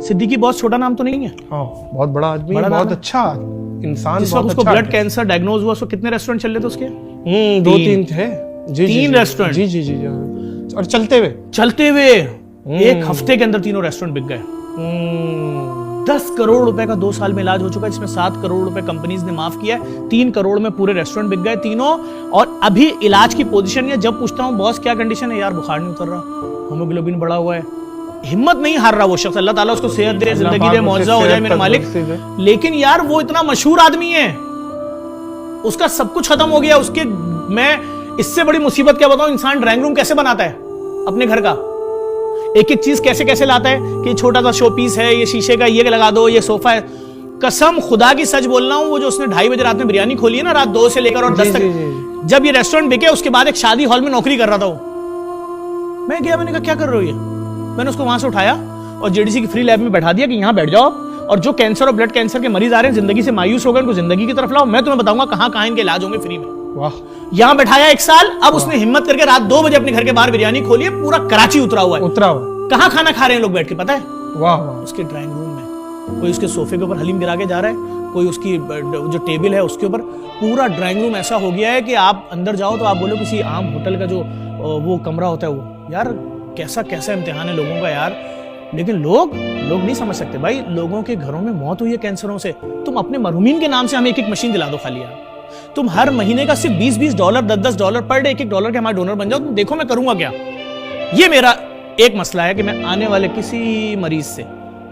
Siddiqui boss छोटा नाम तो नहीं है। हाँ, बहुत बड़ा आदमी, बहुत अच्छा इंसान। जिस वक्त उसको ब्लड कैंसर डायग्नोज हुआ, उसको कितने रेस्टोरेंट चल रहे थे उसके? 2-3 थे। जी, 3 रेस्टोरेंट। जी जी जी, और चलते हुए एक हफ्ते के अंदर 3 रेस्टोरेंट बिक गए। 10 करोड़ रुपए का 2 साल में इलाज हो चुका है, जिसमें 7 करोड़ रुपए कंपनीज ने माफ किया है। 3 करोड़ में पूरे रेस्टोरेंट बिक गए तीनों। और अभी इलाज की पोजीशन है, जब पूछता हूँ बॉस क्या कंडीशन है, यार बुखार नहीं उतर रहा, हीमोग्लोबिन बढ़ा हुआ है। हिम्मत नहीं हार रहा वो शख्स, अल्लाह ताला उसको सेहत दे, जिंदगी दे, मुआवजा हो जाए मेरे मालिक। लेकिन यार वो इतना मशहूर आदमी है, उसका सब कुछ खत्म हो गया उसके। मैं इससे बड़ी मुसीबत क्या बताऊं, इंसान ड्राइंग रूम कैसे बनाता है अपने घर का, एक एक चीज कैसे कैसे लाता है कि छोटा सा शो पीस है, ये शीशे का ये लगा दो, ये सोफा है। कसम खुदा की सच बोल रहा हूं, वो जो उसने 2:30 बजे रात में बिरयानी खोली है ना, रात 2 से लेकर और 10 तक, जब ये रेस्टोरेंट बिके उसके बाद एक शादी हॉल में नौकरी कर रहा था वो। मैं गया, मैंने कहा क्या कर रहे हो ये? मैंने उसको वहां से उठाया और जेडीसी की फ्री लैब में बैठा दिया कि यहां बैठ जाओ, और जो कैंसर और ब्लड कैंसर के मरीज आ रहे हैं, जिंदगी से मायूस हो गए, उनको जिंदगी की तरफ लाओ, मैं तुम्हें बताऊंगा कहां कहां इनके इलाज होंगे फ्री में। वाह। यहां बैठाया 1 साल। अब उसने हिम्मत करके रात 2 बजे अपने घर के बाहर बिरयानी खोली है, पूरा कराची उतरा हुआ है। कहां खाना खा रहे हैं लोग बैठ के, पता है? वाह। उसके ड्राइंग रूम में कोई उसके सोफे के ऊपर हलीम गिरा के जा रहा है, कोई उसकी जो टेबल है उसके ऊपर। पूरा ड्राइंग रूम ऐसा हो गया है कि आप अंदर जाओ तो आप बोलो किसी आम होटल का जो वो कमरा होता है वो। यार कैसा कैसा इम्तिहान है लोगों का यार। लेकिन लोग नहीं समझ सकते भाई, लोगों के घरों में मौत हुई है कैंसरों से। तुम अपने मरहुमीन के नाम से हमें 1-1 मशीन दिला दो खाली यार। तुम हर महीने का सिर्फ $20-20, $10-10 पर डे, $1-1 के हमारे डोनर बन जाओ। तुम देखो मैं करूंगा क्या। ये मेरा एक मसला है कि मैं आने वाले किसी मरीज से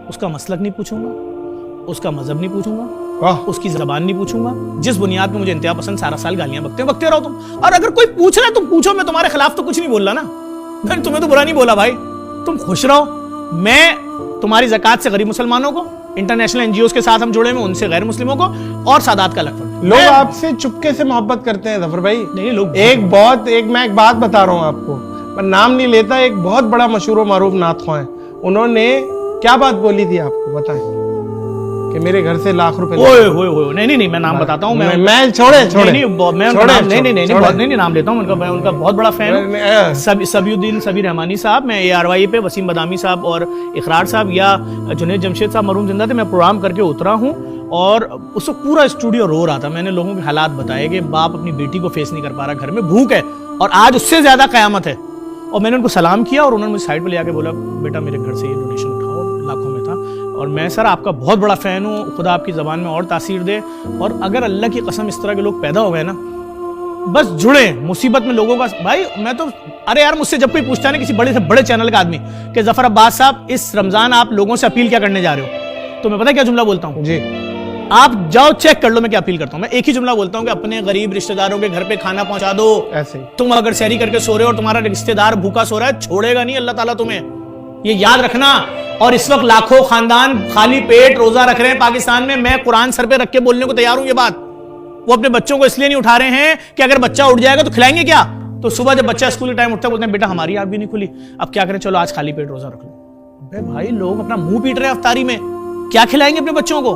उसका मसलक नहीं पूछूंगा, उसका मजहब नहीं पूछूंगा, उसकी जबान नहीं पूछूंगा। जिस बुनियाद पे मुझे इंतहा पसंद, सारा साल गालियां बकते रहो तुम। और अगर कोई पूछ रहा है तुम पूछो, मैं तुम्हारे खिलाफ तो कुछ नहीं बोल रहा ना, मैंने तुम्हें तो बुरा नहीं बोला भाई, तुम खुश रहो। मैं तुम्हारी ज़कात से गरीब मुसलमानों को, इंटरनेशनल एनजीओ के साथ हम जुड़े हुए उनसे गैर मुस्लिमों को, और सादात का लक्ष्य। लोग आपसे चुपके से मोहब्बत करते हैं जफर भाई। नहीं लोग मैं एक बात बता रहा हूँ आपको, मैं नाम नहीं लेता, एक बहुत बड़ा मशहूर मारूफ नात ख्वां है, उन्होंने क्या बात बोली थी आपको बताएं? कि मेरे घर से लाख रुपए। नहीं मैं नाम बताता हूँ। मैं छोड़े नहीं नाम लेता हूँ उनका। मैं उनका बहुत बड़ा फैन हूँ। सबीउद्दीन सबी रहमानी साहब, मैं ARY पे वसीम बदामी साहब और इकरार साहब या जुनैद जमशेद साहब मरहूम जिंदा थे, मैं प्रोग्राम करके उतरा हूँ और उसको पूरा स्टूडियो रो रहा था। मैंने लोगों के हालात बताए कि बाप अपनी बेटी को फेस नहीं कर पा रहा, घर में भूख है और आज उससे ज्यादा कयामत है। और मैंने उनको सलाम किया और उन्होंने मुझे साइड पे ले आके बोला, बेटा मेरे घर से ये डोनेशन उठाओ, लाखों में था। और मैं सर आपका बहुत बड़ा फ़ैन हूँ, खुदा आपकी ज़बान में और तासीर दे। और अगर अल्लाह की कसम इस तरह के लोग पैदा हो गए ना, बस जुड़े मुसीबत में लोगों का। भाई मैं तो, अरे यार मुझसे जब कोई पूछता है ना किसी बड़े से बड़े चैनल का आदमी कि जफर अब्बास साहब इस रमज़ान आप लोगों से अपील क्या करने जा रहे हो, तो मैं पता क्या जुमला बोलता हूँ जी, आप जाओ चेक कर लो मैं क्या अपील करता हूँ। मैं एक ही जुमला बोलता हूँ कि अपने गरीब रिश्तेदारों के घर पे खाना पहुंचा दो। ऐसे तुम अगर सहरी करके सो रहे हो और तुम्हारा रिश्तेदार भूखा सो रहा है, छोड़ेगा नहीं अल्लाह ताला तुम्हें, ये याद रखना। और इस वक्त लाखों खानदान खाली पेट रोजा रख रहे हैं पाकिस्तान में। मैं कुरान सर पे रख के बोलने को तैयार हूं ये बात। वो अपने बच्चों को इसलिए नहीं उठा रहे हैं कि अगर बच्चा उठ जाएगा तो खिलाएंगे क्या। तो सुबह जब बच्चा स्कूल के टाइम उठता है बोलते हैं बेटा हमारी आंख भी नहीं खुली, अब क्या करें, चलो आज खाली पेट रोजा रख लो। अबे भाई लोग अपना मुंह पीट रहे हैं अफ्तारी में, क्या खिलाएंगे अपने बच्चों को।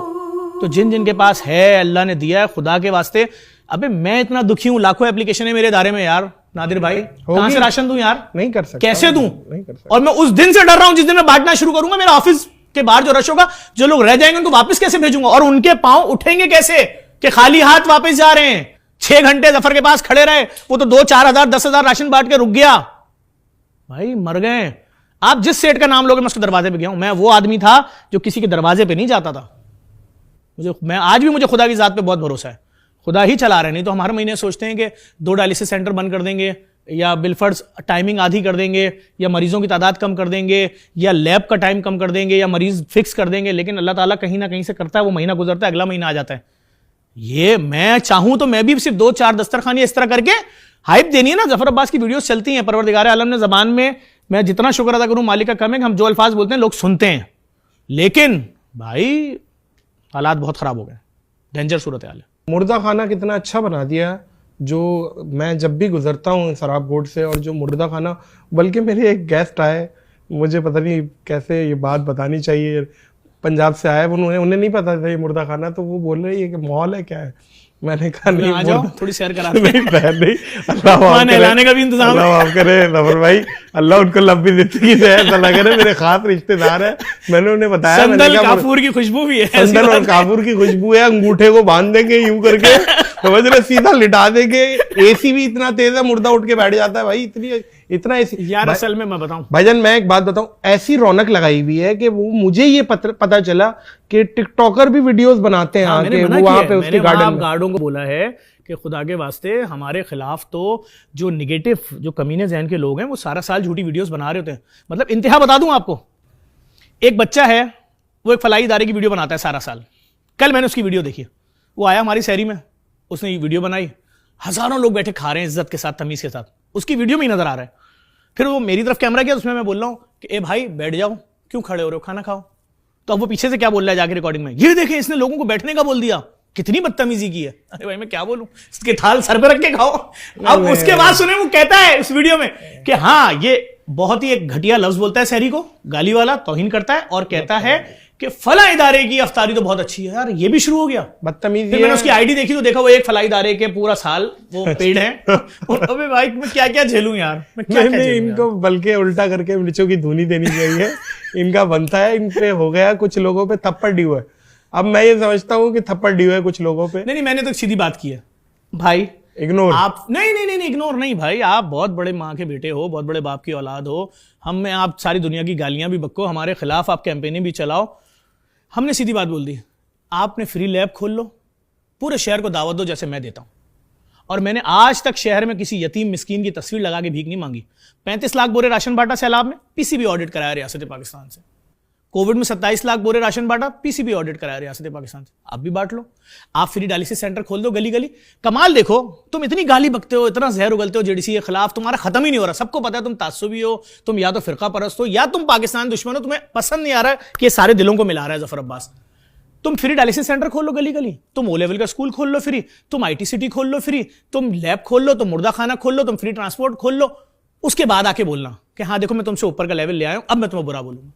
तो जिन के पास है, अल्लाह ने दिया है, खुदा के वास्ते। अबे मैं इतना दुखी हूं, लाखों एप्लीकेशन है मेरे इदारे में यार, नादिर भाई कहां से राशन दूं यार, नहीं कर सकता, कैसे दूं, नहीं कर सकता। और मैं उस दिन से डर रहा हूं जिस दिन मैं बांटना शुरू करूंगा, मेरा ऑफिस के बाहर जो रश होगा, जो लोग रह जाएंगे उनको वापस कैसे भेजूंगा, और उनके पांव उठेंगे कैसे कि खाली हाथ वापस जा रहे हैं। 6 घंटे जफर के पास खड़े रहे, वो तो 2-4 हजार 10 हजार राशन बांट के रुक गया। भाई मर गए। आप जिस सेठ का नाम लोगे मैं उसके दरवाजे पे गया हूं। मैं वो आदमी था जो किसी के दरवाजे पे नहीं जाता था। मैं आज भी मुझे खुदा की जात पे बहुत भरोसा है, खुदा ही चला रहे हैं। नहीं तो हम हर महीने सोचते हैं कि 2 डायलिसिस सेंटर बंद कर देंगे, या बिलफर्ड्स टाइमिंग आधी कर देंगे, या मरीजों की तादाद कम कर देंगे, या लैब का टाइम कम कर देंगे, या मरीज फिक्स कर देंगे। लेकिन अल्लाह ताला कहीं ना कहीं से करता है, वो महीना गुजरता है, अगला महीना आ जाता है। ये मैं चाहूं तो मैं भी सिर्फ 2-4 दस्तरखानी इस तरह करके हाइप देनी है ना। जफर अब्बास की वीडियोस चलती हैं, परवरदिगार आलम ने जबान में, मैं जितना शुक्र अदा करूं मालिक का कम है कि हम जो अल्फाज बोलते हैं लोग सुनते हैं। लेकिन भाई हालात बहुत खराब हो गए, डेंजर सूरत हाल है। मुर्दा खाना कितना अच्छा बना दिया, जो मैं जब भी गुजरता हूँ सराब गोड से, और जो मुर्दा खाना, बल्कि मेरे एक गेस्ट आए, मुझे पता नहीं कैसे ये बात बतानी चाहिए, पंजाब से आए, उन्हें नहीं पता था ये मुर्दा खाना, तो वो बोल रहे ये कि मॉल है क्या है, मैंने कहा नहीं आ जाओ मुर्दा- थोड़ी शेयर करा नहीं बहन नहीं, अल्लाह माफ वहाँ करे, नहलाने का भी इंतजाम है। अल्लाह माफ करे नफर भाई, अल्लाह उनको लंबी जिंदगी दे, ऐसा लग रहा है मेरे खास रिश्तेदार है। मैंने उन्हें बताया, मैंने संदल कहा काफूर की खुशबू भी है, ऐसी संदल और बात है। काफूर की खुशबू है, अंगूठे को बांध देंगे यूं करके, समझ रहे, सीधा लिटा देंगे। एसी भी इतना तेज है, मुर्दा उठ के बैठ जाता है भाई, इतना एसी। यार असल में मैं बताऊं, भाईजान मैं एक बात बताऊं, ऐसी रौनक लगाई हुई है कि वो मुझे ये पता चला कि टिकटॉकर भी वीडियोस बनाते हैं हाँ, मैंने आके, मना वो वहां किया पे है। उसके मैंने वहाँ गार्डन में। गार्डों को बोला है कि खुदा के वास्ते हमारे खिलाफ तो जो निगेटिव जो कमीने जहन के लोग हैं वो सारा साल झूठी वीडियोस बना रहे होते हैं। मतलब इंतहा बता दूं आपको, एक बच्चा है वो एक फलाई इदारे की वीडियो बनाता है सारा साल। कल मैंने उसकी वीडियो देखी, वो आया हमारी शहरी में, उसने वीडियो बनाई, हजारों लोग बैठे खा रहे हैं इज्जत के साथ, तमीज के साथ, उसकी वीडियो में ही नजर आ रहा है। फिर वो मेरी तरफ कैमरा किया, उसमें मैं बोल रहा हूँ कि ए भाई बैठ जाओ, क्यों खड़े हो रहे हो, खाना खाओ। तो अब वो पीछे से क्या बोल रहा है जाके रिकॉर्डिंग में, ये देखें इसने लोगों को बैठने का बोल दिया, कितनी बदतमीजी की है। अरे भाई मैं क्या बोलूं, इसके थाल सर पे रख के खाओ। अब उसके बाद सुने वो कहता है उस वीडियो में कि हाँ ये बहुत ही एक घटिया लफ्ज बोलता है शहरी को, गाली वाला, तौहीन करता है और कहता है कि फला इदारे की अफ्तारी तो बहुत अच्छी है। यार ये भी शुरू हो गया, बदतमीजी फिर मैंने है। उसकी आईडी देखी तो देखा वो एक फलाई इदारे के पूरा साल वो पेड़ है। और अबे भाई मैं क्या क्या झेलूं यार, मैं क्या नहीं क्या नहीं, झेलूं यार? इनको बल्कि उल्टा करके मिर्चों की धुनी देनी चाहिए। इनका बनता है, इन पे हो गया, कुछ लोगों पे थप्पड़ ड्यू है। अब मैं ये समझता हूँ कि थप्पड़ ड्यू है कुछ लोगों पे। नहीं मैंने तो सीधी बात की है भाई, इग्नोर। आप नहीं इग्नोर नहीं भाई, आप बहुत बड़े माँ के बेटे हो, बहुत बड़े बाप की औलाद हो, हम में आप सारी दुनिया की गालियां भी बको, हमारे खिलाफ आप कैंपेनिंग भी चलाओ। हमने सीधी बात बोल दी, आपने फ्री लैब खोल लो, पूरे शहर को दावत दो जैसे मैं देता हूं। और मैंने आज तक शहर में किसी यतीम मिस्कीन की तस्वीर लगा के भीख नहीं मांगी। 35 लाख बोरे राशन बांटा सैलाब में, पीसीबी ऑडिट कराया रियासत पाकिस्तान से। कोविड में 27 लाख बोरे राशन बांटा, पीसीबी ऑडिट कराया रियासत पाकिस्तान से। आप भी बांट लो, आप फ्री डायलिसिस सेंटर खोल दो गली गली। कमाल देखो, तुम इतनी गाली बकते हो, इतना जहर उगलते हो जेडीसी के खिलाफ, तुम्हारा खत्म ही नहीं हो रहा। सबको पता है तुम तासुबी हो, तुम या तो फिरका परस्त हो या तुम पाकिस्तान दुश्मन हो। तुम्हें पसंद नहीं आ रहा कि ये सारे दिलों को मिला रहा है जफर अब्बास। तुम फ्री डायलिसिस सेंटर खोल लो गली गली, तुम ओ लेवल का स्कूल खोल लो फ्री, तुम आईटी सिटी खोल लो फ्री, तुम लैब खोल लो, तुम मुर्दा खाना खोल लो, तुम फ्री ट्रांसपोर्ट खोल लो। उसके बाद आके बोलना कि हाँ देखो मैं तुमसे ऊपर का लेवल ले आया हूं, अब मैं तुम्हें बुरा बोलूंगा।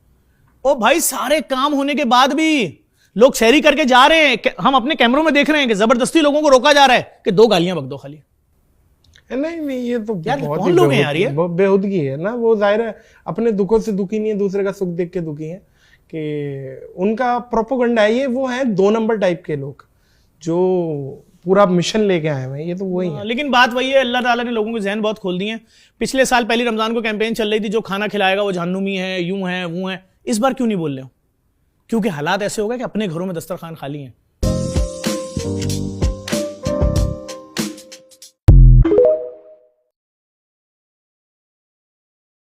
ओ भाई सारे काम होने के बाद भी लोग शहरी करके जा रहे हैं, हम अपने कैमरों में देख रहे हैं कि जबरदस्ती लोगों को रोका जा रहा है कि 2 गालियां बक दो खाली। नहीं नहीं, ये तो यार, बहुत कौन ही लोग हैं यार ये? बेहूदगी है ना। वो जाहिर है अपने दुखों से दुखी नहीं है, दूसरे का सुख देख के दुखी है। कि उनका प्रोपोगंडा है ये, वो है 2 नंबर टाइप के लोग जो पूरा मिशन लेके आए हैं, ये तो वही है। लेकिन बात वही है, अल्लाह ताला ने लोगों के जहन बहुत खोल दिए हैं। पिछले साल पहली रमजान को कैंपेन चल रही थी, जो खाना खिलाएगा वो जहन्नुमी है, यूं है वो है। इस बार क्यों नहीं बोल रहे हो? क्योंकि हालात ऐसे हो गए कि अपने घरों में दस्तरखान खाली हैं।